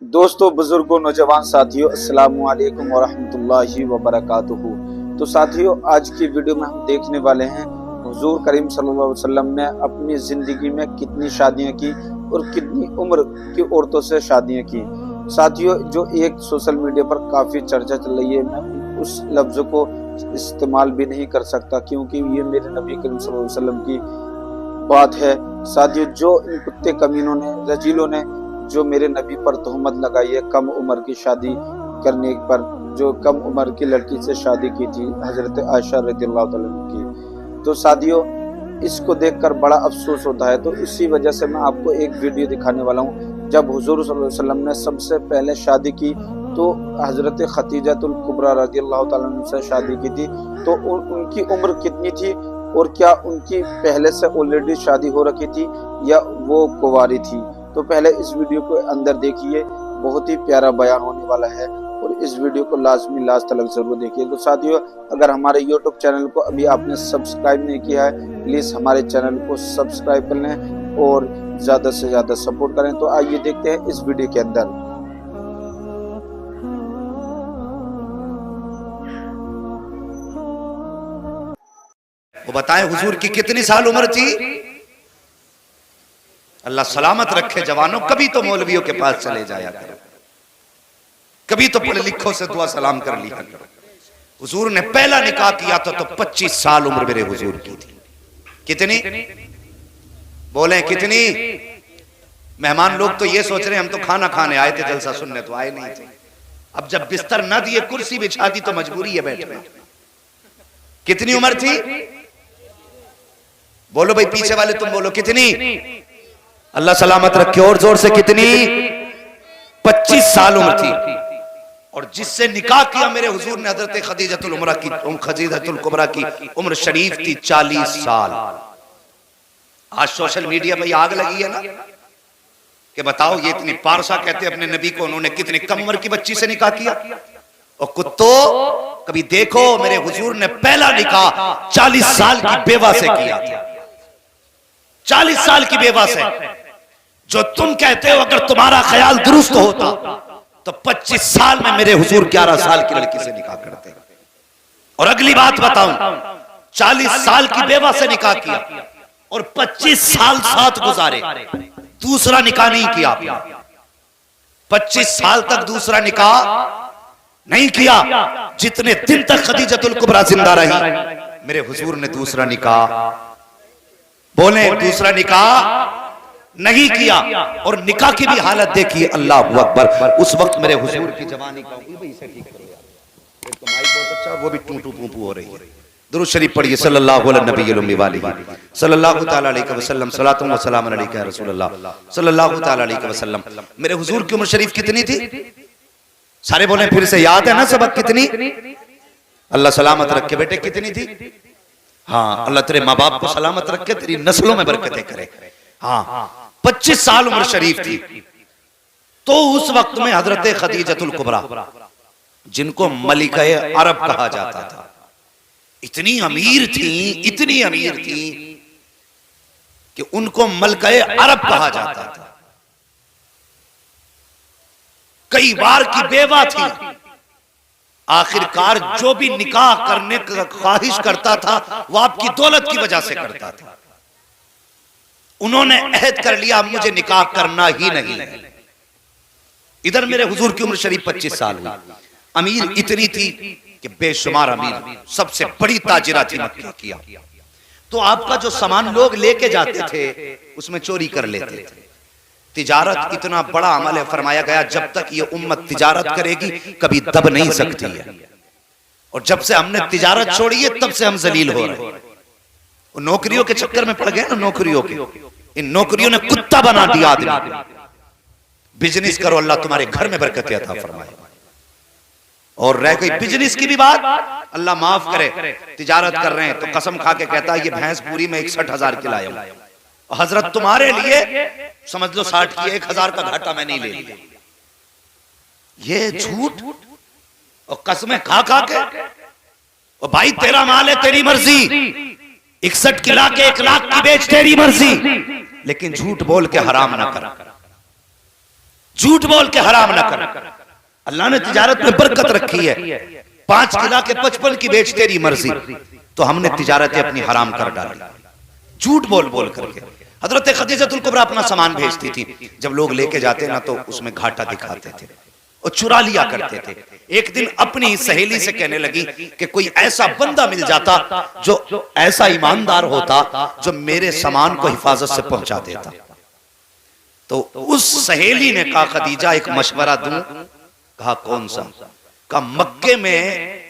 दोस्तों, बुजुर्गों, नौजवान साथियों, अस्सलाम वालेकुम वरहमतुल्लाहि वबरकातुहू। तो साथियों, आज की वीडियो में हम देखने वाले हैं हुजूर करीम सल्लल्लाहु अलैहि वसल्लम ने अपनी जिंदगी में कितनी शादियां की और कितनी उम्र की औरतों से शादियां की। साथियों, जो एक सोशल मीडिया पर काफी चर्चा चल रही है, मैं उस लफ्ज को इस्तेमाल भी नहीं कर सकता क्योंकि ये मेरे नबी करीम सल्लल्लाहु अलैहि वसल्लम की बात है। साथियों, जो इन कुत्ते कमीनों ने, रजीलों ने जो मेरे नबी पर तोहमत लगाई है कम उम्र की शादी करने पर, जो कम उम्र की लड़की से शादी की थी हजरत आयशा रज़ियल्लाहु तआला की, तो साथियों इसको देखकर बड़ा अफसोस होता है। तो इसी वजह से मैं आपको एक वीडियो दिखाने वाला हूँ। जब हुजूर सल्लल्लाहु अलैहि वसल्लम ने सबसे पहले शादी की तो हजरत खदीजतुल कुबरा रज़ियल्लाहु तआला अन्हा से शादी की थी। तो उनकी उम्र कितनी थी और क्या उनकी पहले से ऑलरेडी शादी हो रखी थी या वो कुंवारी थी। तो पहले इस वीडियो को अंदर देखिए, बहुत ही प्यारा बयान होने वाला है और इस वीडियो को लाजमी लास्ट तक जरूर देखिए। तो साथियों, अगर हमारे यूट्यूब चैनल को अभी आपने सब्सक्राइब नहीं किया है, प्लीज हमारे चैनल को सब्सक्राइब कर लें और ज्यादा से ज्यादा सपोर्ट करें। तो आइए देखते हैं इस वीडियो के अंदर। वो बताएं हुजूर की कितनी साल उम्र थी। अल्लाह सलामत रखे जवानों, कभी तो मौलवियों के पास चले जाया करो, कभी तो पढ़े लिखों से दुआ सलाम कर लिया करो। हुजूर ने पहला निकाह किया था तो 25 साल उम्र मेरे हुजूर की थी। कितनी बोले कितनी? मेहमान लोग तो ये सोच रहे हैं हम तो खाना खाने आए थे, जलसा सुनने तो आए नहीं थे। अब जब बिस्तर न दिए, कुर्सी बिछा दी तो मजबूरी है बैठना। कितनी उम्र थी? बोलो भाई, पीछे वाले तुम बोलो कितनी? अल्लाह सलामत रखे और जोर से कितनी? 25 साल उम्र थी। और जिससे निकाह किया मेरे हुजूर ने हजरत खदीजतुल उमरा की, खदीजतुल कुबरा की उम्र शरीफ थी 40 साल। आज सोशल मीडिया पे आग लगी है ना कि बताओ ये इतनी पारसा कहते अपने नबी को, उन्होंने कितनी कम उम्र की बच्ची से निकाह किया। और कुत्तो, कभी देखो मेरे हुजूर ने पहला निकाह 40 साल की बेवा से किया था। 40 साल की बेवा से। जो तुम कहते हो अगर तुम्हारा ख्याल दुरुस्त होता तो 25 साल में मेरे हुजूर 11 साल की लड़की से निकाह करते। और अगली बात बताऊं, 40 साल की बेवा से निकाह किया और 25 साल साथ गुजारे, दूसरा निकाह नहीं किया। 25 साल तक दूसरा निकाह नहीं किया। जितने दिन तक खदीजतुल कुबरा जिंदा रही, मेरे हुजूर ने दूसरा निकाह, बोले दूसरा निकाह नहीं किया। और निकाह की भी हालत देखिए, अल्लाह अकबर। उस वक्त मेरे हुजूर की जवानी का तो माइक बहुत अच्छा, वो भी टू टू पू पू हो रही है। दुरूद शरीफ पढ़िए सल्लल्लाहु अलैहि वसल्लम, सलातुम व सलामुन अलैका या रसूलल्लाह सल्लल्लाहु अलैहि वसल्लम। मेरे हुजूर की उम्र शरीफ कितनी थी? सारे बोले फिर से, याद है ना सबक? कितनी? अल्लाह सलामत रखे बेटे, कितनी थी? हाँ, अल्लाह तेरे माँ बाप को सलामत रखे, तेरी नस्लों में बरकतें करे। हाँ, 25 साल उम्र शरीफ थी। तो उस वक्त में हजरत खदीजतुल कुबरा, जिनको मलिकाए अरब कहा जाता था, इतनी अमीर थी, इतनी अमीर थी कि उनको मलिकाए अरब कहा जाता था। कई बार की बेवा थी। आखिरकार जो भी निकाह करने का ख्वाहिश करता था वो आपकी दौलत की वजह से करता था। उन्होंने अहद कर लिया मुझे निकाह करना ही नहीं। इधर मेरे हुजूर की उम्र शरीफ 25 साल हुई। अमीर इतनी थी कि बेशुमार अमीर, सबसे बड़ी ताजिरा थी मक्का की। तो आपका जो सामान लोग लेके जाते थे उसमें चोरी कर लेते थे। तिजारत इतना बड़ा अमल है, फरमाया गया जब तक ये उम्मत तिजारत करेगी कभी दब नहीं सकती है। और जब से हमने तिजारत छोड़ी है तब से हम जलील हो रहे हैं। नौकरियों के चक्कर में पड़ गए ना, नौकरियों के, इन नौकरियों ने कुत्ता बना दिया आदमी। बिजनेस करो, अल्लाह तुम्हारे घर में बरकत अता फरमाए। और रह गई बिजनेस की भी बात, अल्लाह माफ करे, तिजारत कर रहे हैं तो कसम खा के कहता है ये भैंस पूरी में 61,000 की लाया हूं, हजरत तुम्हारे लिए समझ लो 60 की, 1,000 का घाटा मैं नहीं ले लिया। ये झूठ और कसमें खा खा के, और भाई तेरा माल है, तेरी मर्जी, 61 की ला के 1 लाख की बेच, तेरी मर्जी, लेकिन झूठ बोल के हराम ना कर। झूठ बोल के हराम ना कर। अल्लाह ने तिजारत में बरकत रखी है। 5 किला के 55 की बेच तेरी मर्जी, तो हमने तिजारतें अपनी हराम कर डाली झूठ बोल बोल करके। हजरत खदीजतुल कुबरा अपना सामान भेजती थी, जब लोग लेके जाते ना तो उसमें घाटा दिखाते थे और चुरा लिया करते थे। एक दिन अपनी सहेली से कहने लगी कि कोई ऐसा बंदा मिल जाता जो ऐसा ईमानदार होता जो मेरे सामान को हिफाजत से पहुंचा देता। तो उस सहेली ने कहा खदीजा एक मशवरा दूं? कहा कौन सा? कहा मक्के में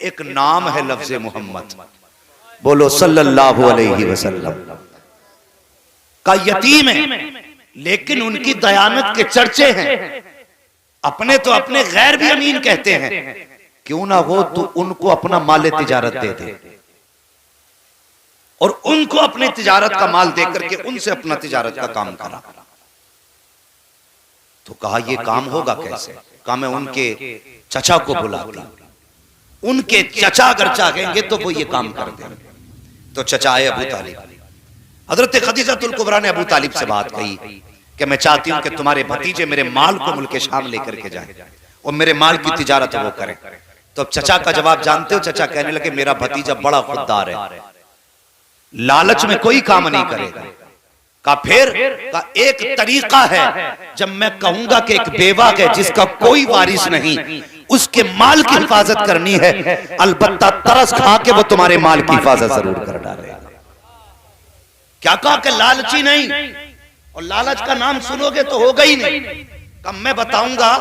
एक नाम है लफ्ज़े मोहम्मद, बोलो सल्लल्लाहु अलैहि वसल्लम, का यतीम है लेकिन उनकी दयानत के चर्चे हैं। अपने तो अपने गैर भी अमीन कहते हैं, क्यों ना हो तो उनको अपना माल तिजारत दे दे और उनको अपने तिजारत का माल दे करके उनसे अपना तिजारत का काम करा। तो कहा यह काम होगा कैसे? कहा मैं उनके चचा को बुलाती, उनके चचा अगर चाहेंगे तो वो ये काम कर देंगे। तो चचा आए अबू तालिब। हजरत खदीजतुल कुबरा ने अबू तालिब से बात कही कि मैं चाहती हूं कि तुम्हारे भतीजे मेरे माल को मुल्क शाम लेकर के जाए और मेरे माल की तिजारत वो करें। तो चचा का जवाब जानते हो? चचा कहने लगे मेरा भतीजा बड़ा खुददार है, लालच में कोई काम नहीं करेगा। का फिर का एक तरीका है, जब मैं कहूंगा कि एक बेवा है जिसका कोई वारिस नहीं, उसके माल की हिफाजत करनी है, अलबत्ता तरस खा के वो तुम्हारे माल की हिफाजत जरूर कर डालेगा। क्या कहा कि लालची नहीं, और लालच का नाम सुनोगे तो होगा ही नहीं। कब मैं बताऊंगा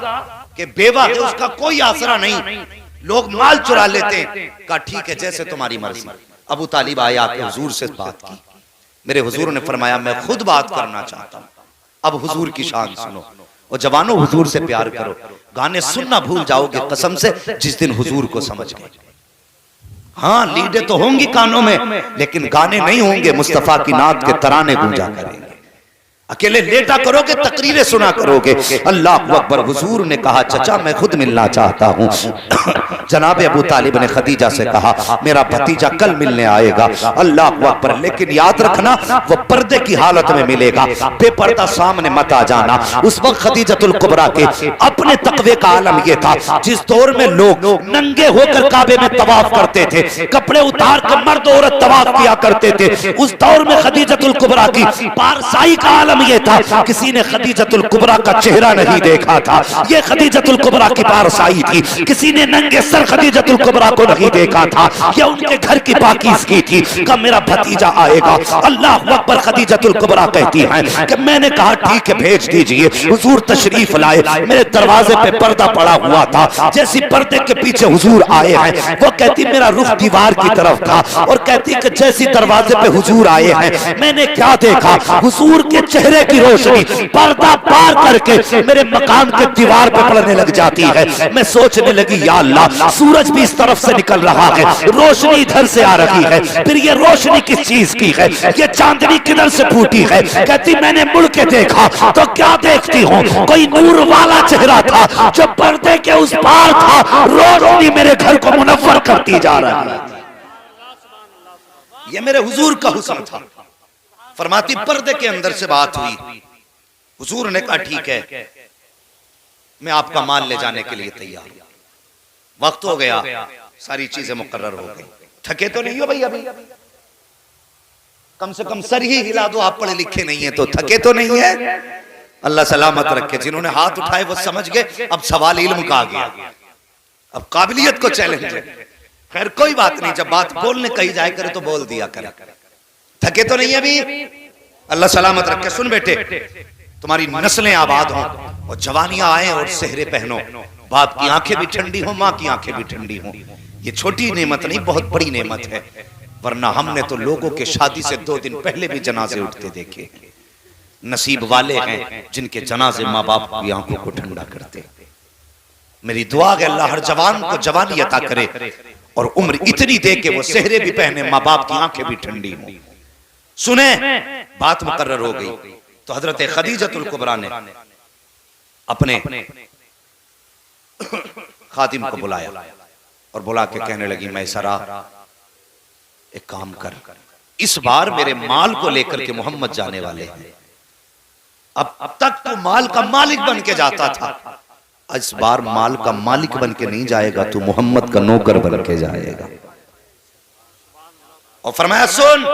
कि बेवा है, उसका कोई आसरा नहीं, लोग माल चुरा लेते हैं। कहा ठीक है जैसे तुम्हारी मर्जी। अबू तालिब आया आके हुजूर से बात की। मेरे हुजूर ने फरमाया मैं खुद बात करना चाहता हूं। अब हुजूर की शान सुनो और जवानों हुजूर से प्यार करो। गाने सुनना भूल जाओगे कसम से जिस दिन हुजूर को समझ गए। हाँ लीडे तो होंगी कानों में, लेकिन गाने नहीं होंगे, मुस्तफा की नात के तराने गूंजा करेंगे। अकेले लेटा करोगे, तकरीरें सुना करोगे। अल्लाह अकबर। हुजूर ने कहा चचा मैं खुद मिलना चाहता हूं। जनाब अबू तालिब ने खदीजा से कहा मेरा भतीजा कल मिलने आएगा। अल्लाह अकबर। लेकिन याद रखना वो पर्दे की हालत में मिलेगा, बेपर्दा सामने मत आ जाना। उस वक्त खदीजतुल कुबरा के अपने तकवे का आलम यह था, जिस दौर में लोग नंगे होकर काबे में तवाफ करते थे, कपड़े उतार कर मर्द औरत तवाफ किया करते थे, उस दौर में खदीजतुल कुबरा की पारसाई का आलम ये था, किसी ने खदीजतुल कुबरा का चेहरा नहीं देखा था। ये खदीजतुल कुबरा की पारसाई थी, किसी ने नंगे सर खदीजतुल कुबरा को नहीं देखा था। ये उनके घर की पाकीज़गी थी। कब मेरा भतीजा आएगा? अल्लाह अकबर। खदीजतुल कुबरा कहती हैं कि मैंने कहा ठीक है भेज दीजिए। हुजूर तशरीफ लाए, मेरे दरवाजे पे पर्दा पड़ा हुआ था। जैसी पर्दे के पीछे हुजूर आए हैं, वो कहती मेरा रुख दीवार की तरफ था, और कहती कि जैसी दरवाजे पे हुजूर आए हैं मैंने क्या देखा? हुजूर के चेहरे की रोशनी पर्दा पार करके मेरे मकान के दीवार पे पड़ने लग जाती है। मैं सोचने लगी या अल्लाह सूरज भी इस तरफ से निकल रहा है, रोशनी इधर से आ रही है, फिर ये रोशनी किस चीज की है? ये चांदनी किधर से फूटी है? कहती मैंने मुड़ के देखा तो क्या देखती हूँ? कोई नूर वाला चेहरा था जो पर्दे के उस पार था। रोशनी मेरे घर को मुनव्वर करती जा रही है। ये मेरे हुजूर का हुस्न था। फरमाती पर्दे के अंदर से बात हुई। हुजूर ने कहा ठीक है मैं आपका माल ले जाने के लिए तैयार हूं। वक्त हो गया, सारी चीजें मुकर्रर हो गई। थके तो नहीं हो भाई? अभी कम से कम सर ही हिला दो। आप पढ़े लिखे नहीं है तो थके तो नहीं है? अल्लाह सलामत रखे। जिन्होंने हाथ उठाए वो समझ गए अब सवाल इल्म का आ गया, अब काबिलियत को चैलेंज है। खैर कोई बात नहीं, जब बात बोलने कही जाए करे तो बोल दिया करे। थके तो नहीं अभी? अल्लाह सलामत रखे। सुन बेटे, तुम्हारी नस्लें आबाद हों और जवानियां आए और सेहरे पहनो, बाप की आंखें भी ठंडी हो, माँ की आंखें भी ठंडी हो। ये छोटी नेमत नहीं, बहुत बड़ी नेमत है। वरना हमने तो लोगों के शादी से 2 दिन पहले भी जनाजे उठते देखे। नसीब वाले हैं जिनके जनाजे माँ बाप की आंखों को ठंडा करते। मेरी दुआ है अल्लाह हर जवान को जवानी अता करे और उम्र इतनी दे के वो सेहरे भी पहने, माँ बाप की आंखें भी ठंडी हो। सुने, बात मुकर्रर हो गई तो हजरत खदीजतुल कुबरा ने अपने खादिम को बुलाया और बुला के कहने लगी मैसरा एक काम कर, इस बार मेरे माल को लेकर के मोहम्मद जाने वाले हैं, अब तक तो माल का मालिक बन के जाता था, इस बार माल का मालिक बन के नहीं जाएगा, तू मोहम्मद का नौकर बन के जाएगा। और फरमाया सुन,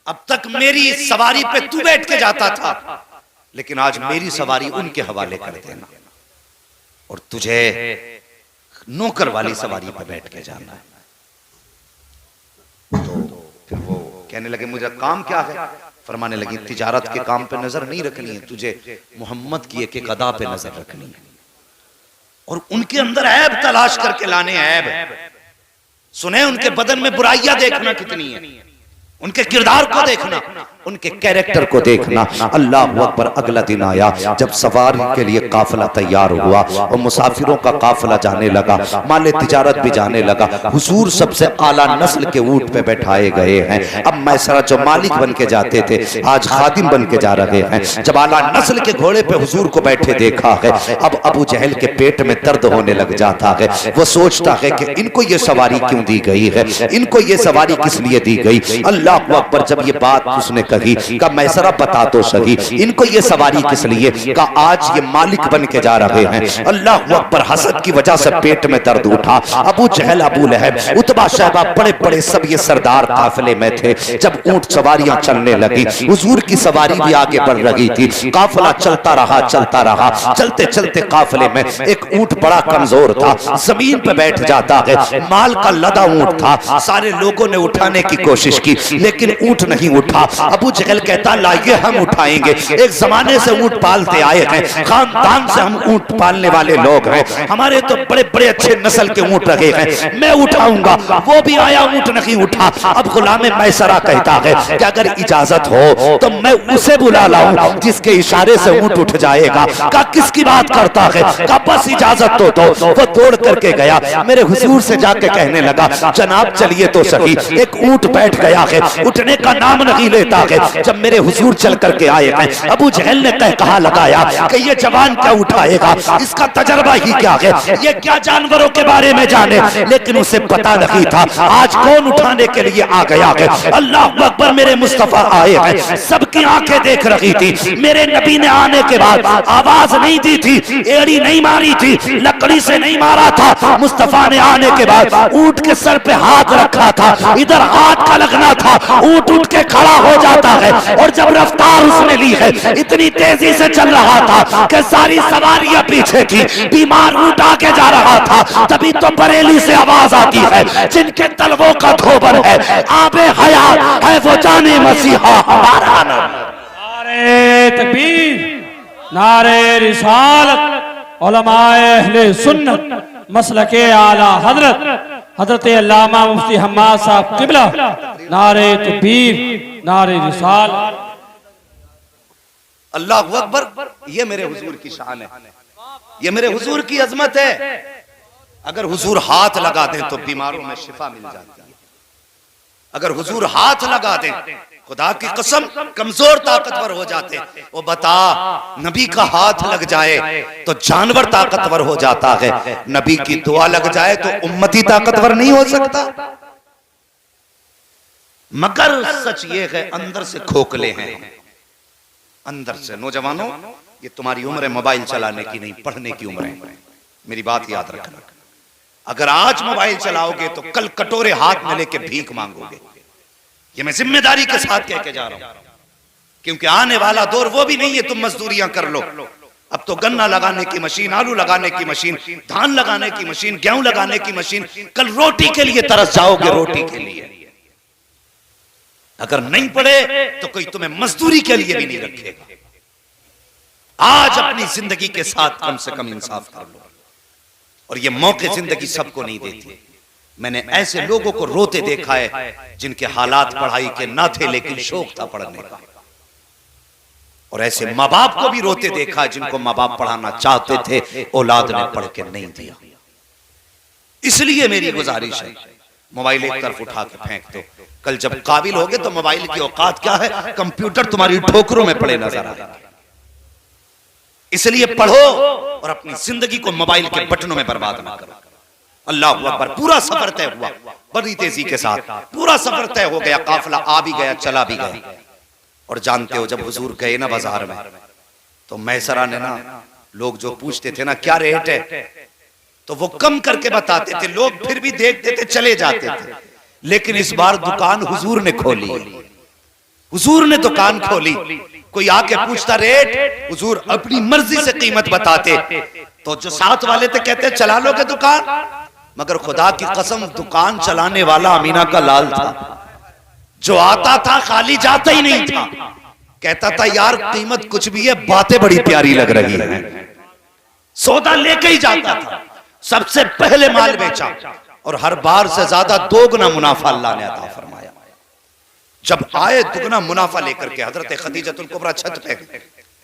अब तक मेरी सवारी पे तू बैठ के जाता था, लेकिन आज मेरी सवारी उनके हवाले कर देना और तुझे नौकर वाली सवारी पे बैठ के जाना है। तो फिर वो कहने लगे मुझे काम क्या है? फरमाने लगी तिजारत के काम पे नजर नहीं रखनी है, तुझे मोहम्मद की एक एक अदा पे नजर रखनी है और उनके अंदर ऐब तलाश करके लाने। ऐब सुने, उनके बदन में बुराइयां देखना कितनी है, उनके किरदार को देखना, उनके कैरेक्टर को देखना। अल्लाह अकबर। अगला दिन आया जब सवारी के लिए काफिला तैयार हुआ और मुसाफिरों का काफिला जाने लगा, माले तिजारत भी जाने लगा। हुजूर सबसे आला नस्ल के ऊंट पे बैठाए गए हैं। अब मैसरा जो मालिक बन के जाते थे आज खादिम बन के जा रहे हैं। जब आला नस्ल के घोड़े पे हुजूर को बैठे देखा है, अब अबू जहल के पेट में दर्द होने लग जाता है। वो सोचता है कि इनको ये सवारी क्यों दी गई है, इनको ये सवारी किस लिए दी गई। अल्लाह अकबर। जब ये बात उसने कही का मैसरा बता तो सही, इनको ये सवारी किस लिए? का आज ये मालिक बन के जा रहे हैं। अल्लाह अकबर। हसद की वजह से पेट में दर्द उठा। अबू जहल, अबू लहब, उतबा, शैबा, बड़े बड़े सब ये सरदार काफिले में थे। जब ऊंट सवारियां चलने लगी, हुजूर की सवारी भी आगे बढ़ रही थी। काफिला चलता रहा, चलता रहा। चलते चलते काफिले में एक ऊंट बड़ा कमजोर था, जमीन पे बैठ जाता है। माल का लदा ऊंट था, सारे लोगों ने उठाने की कोशिश की लेकिन ऊंट नहीं उठा। अबू जहल कहता लाइए हम उठाएंगे, एक जमाने से ऊंट पालते आए हैं, खानदान से हम ऊंट पालने वाले लोग हैं, हमारे तो बड़े बड़े अच्छे नस्ल के ऊंट रहे हैं, मैं उठाऊंगा। वो भी आया, ऊंट नहीं उठा। अब गुलामे मैसरा कहता है कि अगर इजाजत हो तो मैं उसे बुला लाऊं जिसके इशारे से ऊंट उठ जाएगा। का किसकी बात करता है? का बस इजाजत तो दो। वो दौड़ करके गया, मेरे हुजूर से जाके कहने लगा जनाब चलिए तो सही। एक ऊंट बैठ गया है, उठने का नाम नहीं लेता है। जब मेरे हुजूर चल करके आए हैं, अबू जहल ने कहा लगाया कि ये जवान क्या उठाएगा, इसका तजर्बा ही क्या है, ये क्या जानवरों के बारे में जाने। लेकिन उसे पता नहीं था आज कौन उठाने के लिए आ गया है। अल्लाह अकबर। मेरे मुस्तफा आए हैं, सबकी आंखें देख रही थी। मेरे नबी ने आने के बाद आवाज नहीं दी थी, एड़ी नहीं मारी थी, लकड़ी से नहीं मारा था। मुस्तफा ने आने के बाद ऊंट के सर पे हाथ रखा था, इधर हाथ का लगना था, ऊंट उठ के खड़ा हो जाता है। और जब रफ्तार उसने ली है, इतनी तेजी से चल रहा था कि सारी सवारियां पीछे थी, बीमार ऊंट आगे जा रहा था। तभी तो बरेली से आवाज आती है जिनके तलवों का धोबन है, आबे हयात है वो जाने मसीहा हमारा नाम। नारे तकबीर, नारे रिसालत, उलमाए अहले सुन्नत, मसलके आला हजरत हजरत अल्लामा मुफ्ती हम्माद साहब किबला। नारे तकबीर, नारे रिसालत। अल्लाह अकबर। ये मेरे हुजूर की शान है, ये मेरे हुजूर की अजमत है। अगर हुजूर हाथ लगा दें तो बीमारों में शिफा मिल जाती है। अगर हुजूर हाथ लगा दें, खुदा की कसम कमजोर ताकतवर हो जाते। वो बता, नबी का हाथ लग जाए तो जानवर ताकतवर हो जाता है, नबी की दुआ लग जाए तो उम्मती ताकतवर नहीं हो सकता। मगर सच ये है अंदर से खोखले हैं, अंदर से। नौजवानों, ये तुम्हारी उम्र है मोबाइल चलाने की नहीं, पढ़ने की उम्र है। मेरी बात याद रखना, अगर आज मोबाइल चलाओगे तो कल कटोरे हाथ में लेके भीख मांगोगे। ये मैं जिम्मेदारी के साथ कह के जा रहा हूं, क्योंकि आने वाला दौर वो भी नहीं है तुम मजदूरियां कर लो। अब तो गन्ना लगाने की मशीन, आलू लगाने की मशीन, धान लगाने की मशीन, गेहूं लगाने की मशीन। कल रोटी के लिए तरस जाओगे, रोटी के लिए। अगर नहीं पड़े तो कोई तुम्हें मजदूरी के लिए भी नहीं रखेगा। आज अपनी जिंदगी के साथ कम से कम इंसाफ कर लो। और ये मौके जिंदगी सबको नहीं देती। मैंने ऐसे लोगों को रोते देखा है जिनके हालात पढ़ाई के ना थे लेकिन शौक था पढ़ने का। और ऐसे माँ बाप को भी रोते देखा है जिनको माँ बाप पढ़ाना चाहते थे, औलाद ने पढ़ के नहीं दिया। इसलिए मेरी गुजारिश है, मोबाइल एक तरफ उठा के फेंक दो। कल जब काबिल होगे तो मोबाइल की औकात क्या है, कंप्यूटर तुम्हारी ठोकरों में पड़े नजर आएगा। इसलिए पढ़ो और अपनी जिंदगी को मोबाइल के बटनों में बर्बाद ना करो। अल्लाह अकबर। पूरा सफर तय हुआ बड़ी तेजी के साथ, पूरा सफर तय हो गया, काफिला आ भी गया, चला भी गया। और जानते हो जब हुजूर गए ना बाजार में, तो मैसरा ने ना, लोग जो पूछते थे ना क्या रेट है, तो वो कम करके बताते थे, लोग फिर भी देखते थे, चले जाते थे। लेकिन इस बार दुकान हुजूर ने खोली, हुजूर ने दुकान खोली। कोई आके पूछता रेट, हुजूर अपनी मर्जी से कीमत बताते। तो जो साथ वाले थे कहते चला लोगे दुकान, मगर खुदा की कसम दुकान चलाने वाला अमीना का लाल था। जो आता था खाली जाता ही नहीं था, कहता था यार कीमत कुछ भी है, बातें बड़ी प्यारी लग रही है। सौदा लेके ही जाता था, सबसे पहले माल बेचा और हर बार से ज्यादा दोगुना मुनाफा अल्लाह ने अता फरमाया। जब आए दुगना मुनाफा लेकर के, हजरत खदीजतुल कुबरा छत पे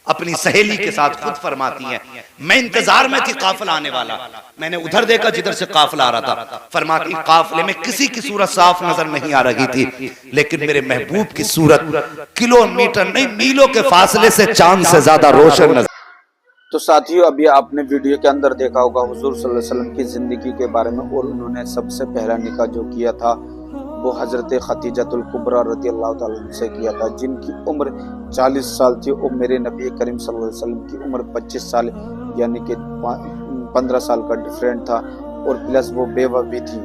अपनी सहेली के साथ खुद फरमाती हैं, मैं इंतजार में थी काफिला आने वाला, मैंने उधर देखा जिधर से काफिला आ रहा था। फरमाती काफिले में किसी की सूरत साफ नजर नहीं आ रही थी, लेकिन मेरे महबूब की सूरत किलोमीटर नहीं मीलों के फासले से चांद से ज्यादा रोशन नजर। तो साथियों, अभी आपने वीडियो के अंदर देखा होगा हुजूर सल्लल्लाहु अलैहि वसल्लम की जिंदगी के बारे में, और उन्होंने सबसे पहला निकाह जो किया था वो हजरत खदीजतुल कुबरा रदियल्लाहु ताला अन्हा से किया था, जिनकी उम्र 40 साल थी और मेरे नबी करीम सल्लल्लाहु अलैहि वसल्लम की उम्र 25 साल यानी कि 15 साल का डिफरेंट था, और प्लस वो बेवा भी थी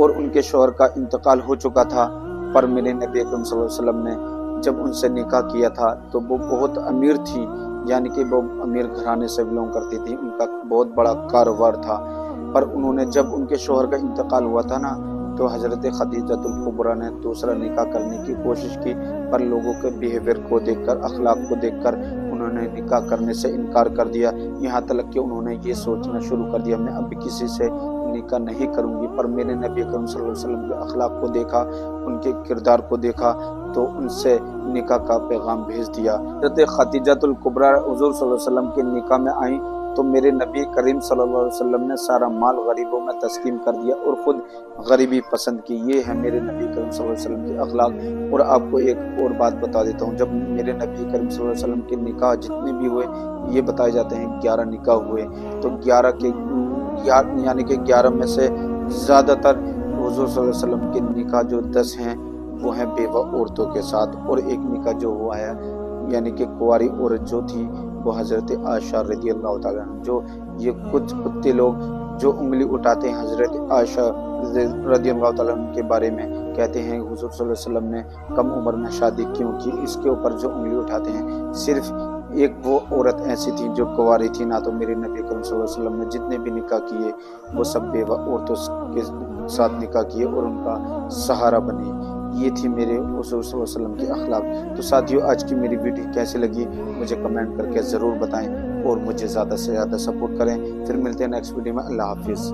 और उनके शौहर का इंतकाल हो चुका था। पर मेरे नबी करीम सल्लल्लाहु अलैहि वसल्लम ने जब उनसे निकाह किया था तो वो बहुत अमीर थी, यानी कि वो अमीर घराने से बिलोंग करती थी, उनका बहुत बड़ा कारोबार था। पर उन्होंने जब उनके शौहर का इंतकाल हुआ था ना, तो हजरत खदीजतुल कुबरा ने दूसरा निकाह करने की कोशिश की, पर लोगों के बिहेवियर को देखकर, अखलाक को देखकर उन्होंने निकाह करने से इनकार कर दिया। यहाँ तक कि उन्होंने ये सोचना शुरू कर दिया मैं अब किसी से निकाह नहीं करूँगी। पर मेरे नबी करीम सल्लल्लाहु अलैहि वसल्लम के अखलाक को देखा, उनके किरदार को देखा, तो उनसे निकाह का पैगाम भेज दिया। हजरत खदीजतुल कुबरा हुजूर सल्लल्लाहु अलैहि वसल्लम के निकाह में आई तो मेरे नबी करीम सल्लल्लाहु अलैहि वसल्लम ने सारा माल गरीबों में तस्कीम कर दिया और खुद गरीबी पसंद की। ये है मेरे नबी करीम सल्लल्लाहु अलैहि वसल्लम के अखलाक। और आपको एक और बात बता देता हूँ, जब मेरे नबी करीम सल्लल्लाहु अलैहि वसल्लम के निकाह जितने भी हुए, ये बताए जाते हैं 11 निकाह हुए, तो 11 के यानी कि 11 में से ज़्यादातर हुजूर सल्लल्लाहु अलैहि वसल्लम के निकाह जो 10 हैं वो हैं बेवा औरतों के साथ, और एक निकाह जो हुआ है यानी कि कुंवारी औरत जो थी वो हजरत आयशा रदियल्लाहु ताला अन्हा। जो ये कुछ कुत्ते लोग जो उंगली उठाते हैं हजरत आयशा रदियल्लाहु ताला अन्हा के बारे में, कहते हैं हुजूर सल्लल्लाहु अलैहि वसल्लम ने कम उम्र में शादी क्यों की, इसके ऊपर जो उंगली उठाते हैं सिर्फ एक वो औरत ऐसी थी जो कुंवारी थी ना। तो मेरे नबी करीम सल्लल्लाहु अलैहि वसल्लम ने जितने भी निकाह किए वो सब बेवा औरतों के साथ निकाह किए और उनका सहारा बने। ये थी मेरे हुजूर सल्लल्लाहु अलैहि वसल्लम के अखलाक। तो साथियों, आज की मेरी वीडियो कैसे लगी मुझे कमेंट करके ज़रूर बताएं और मुझे ज़्यादा से ज़्यादा सपोर्ट करें। फिर मिलते हैं नेक्स्ट वीडियो में। अल्लाह हाफिज़।